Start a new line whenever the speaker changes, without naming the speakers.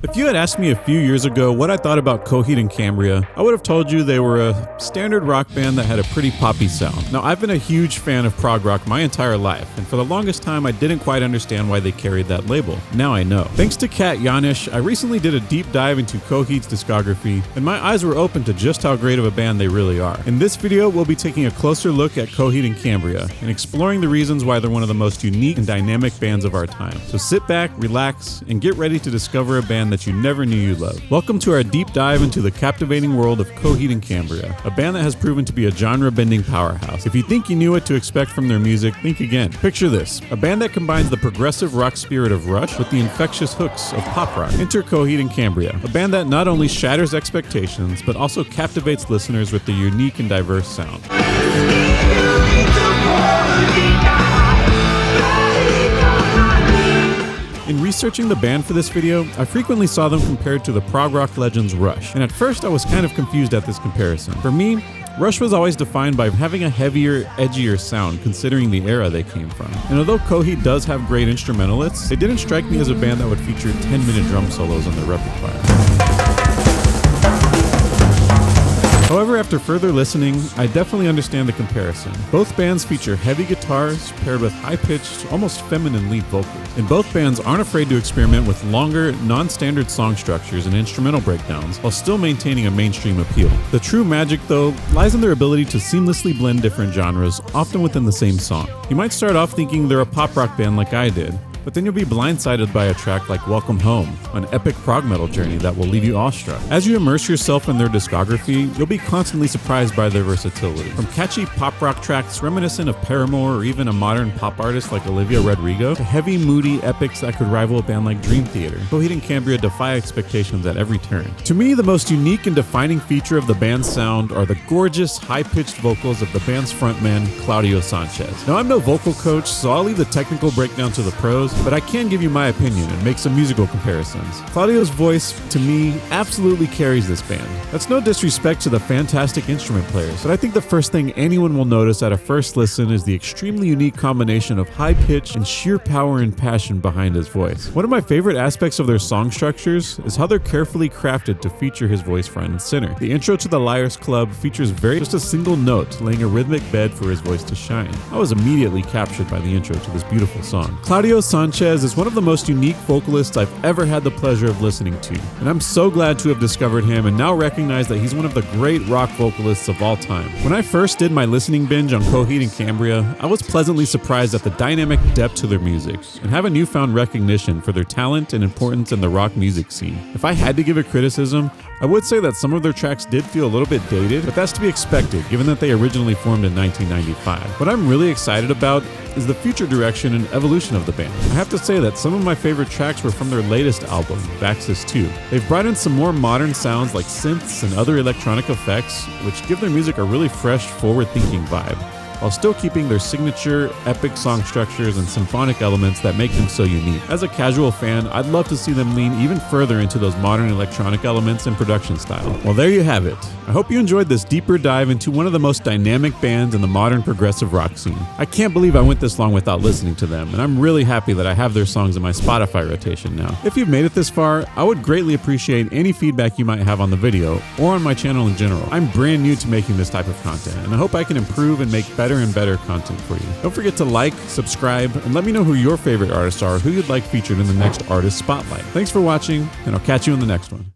If you had asked me a few years ago what I thought about Coheed and Cambria, I would have told you they were a standard rock band that had a pretty poppy sound. Now, I've been a huge fan of prog rock my entire life, and for the longest time I didn't quite understand why they carried that label. Now I know. Thanks to Kat Janisch, I recently did a deep dive into Coheed's discography, and my eyes were open to just how great of a band they really are. In this video, we'll be taking a closer look at Coheed and Cambria, and exploring the reasons why they're one of the most unique and dynamic bands of our time. So sit back, relax, and get ready to discover a band that you never knew you loved. Welcome to our deep dive into the captivating world of Coheed and Cambria, a band that has proven to be a genre-bending powerhouse. If you think you knew what to expect from their music, think again. Picture this, a band that combines the progressive rock spirit of Rush with the infectious hooks of pop rock. Enter Coheed and Cambria, a band that not only shatters expectations, but also captivates listeners with their unique and diverse sound. In researching the band for this video, I frequently saw them compared to the prog rock legends Rush, and at first I was kind of confused at this comparison. For me, Rush was always defined by having a heavier, edgier sound considering the era they came from. And although Coheed does have great instrumentalists, they didn't strike me as a band that would feature 10-minute drum solos on their repertoire. However, after further listening, I definitely understand the comparison. Both bands feature heavy guitars paired with high-pitched, almost feminine lead vocals. And both bands aren't afraid to experiment with longer, non-standard song structures and instrumental breakdowns while still maintaining a mainstream appeal. The true magic, though, lies in their ability to seamlessly blend different genres, often within the same song. You might start off thinking they're a pop rock band like I did, but then you'll be blindsided by a track like Welcome Home, an epic prog metal journey that will leave you awestruck. As you immerse yourself in their discography, you'll be constantly surprised by their versatility. From catchy pop rock tracks reminiscent of Paramore or even a modern pop artist like Olivia Rodrigo, to heavy, moody epics that could rival a band like Dream Theater, Coheed and Cambria defy expectations at every turn. To me, the most unique and defining feature of the band's sound are the gorgeous, high-pitched vocals of the band's frontman, Claudio Sanchez. Now, I'm no vocal coach, so I'll leave the technical breakdown to the pros, but I can give you my opinion and make some musical comparisons. Claudio's voice, to me, absolutely carries this band. That's no disrespect to the fantastic instrument players, but I think the first thing anyone will notice at a first listen is the extremely unique combination of high pitch and sheer power and passion behind his voice. One of my favorite aspects of their song structures is how they're carefully crafted to feature his voice front and center. The intro to the Liars Club features just a single note, laying a rhythmic bed for his voice to shine. I was immediately captured by the intro to this beautiful song. Claudio Sanchez is one of the most unique vocalists I've ever had the pleasure of listening to, and I'm so glad to have discovered him and now recognize that he's one of the great rock vocalists of all time. When I first did my listening binge on Coheed and Cambria, I was pleasantly surprised at the dynamic depth to their music and have a newfound recognition for their talent and importance in the rock music scene. If I had to give a criticism, I would say that some of their tracks did feel a little bit dated, but that's to be expected given that they originally formed in 1995. What I'm really excited about is the future direction and evolution of the band. I have to say that some of my favorite tracks were from their latest album, Baxis 2. They've brought in some more modern sounds like synths and other electronic effects, which give their music a really fresh, forward-thinking vibe, while still keeping their signature, epic song structures and symphonic elements that make them so unique. As a casual fan, I'd love to see them lean even further into those modern electronic elements and production style. Well, there you have it. I hope you enjoyed this deeper dive into one of the most dynamic bands in the modern progressive rock scene. I can't believe I went this long without listening to them, and I'm really happy that I have their songs in my Spotify rotation now. If you've made it this far, I would greatly appreciate any feedback you might have on the video or on my channel in general. I'm brand new to making this type of content, and I hope I can improve and make better and better content for you. Don't forget to like, subscribe, and let me know who your favorite artists are or who you'd like featured in the next Artist Spotlight. Thanks for watching, and I'll catch you in the next one.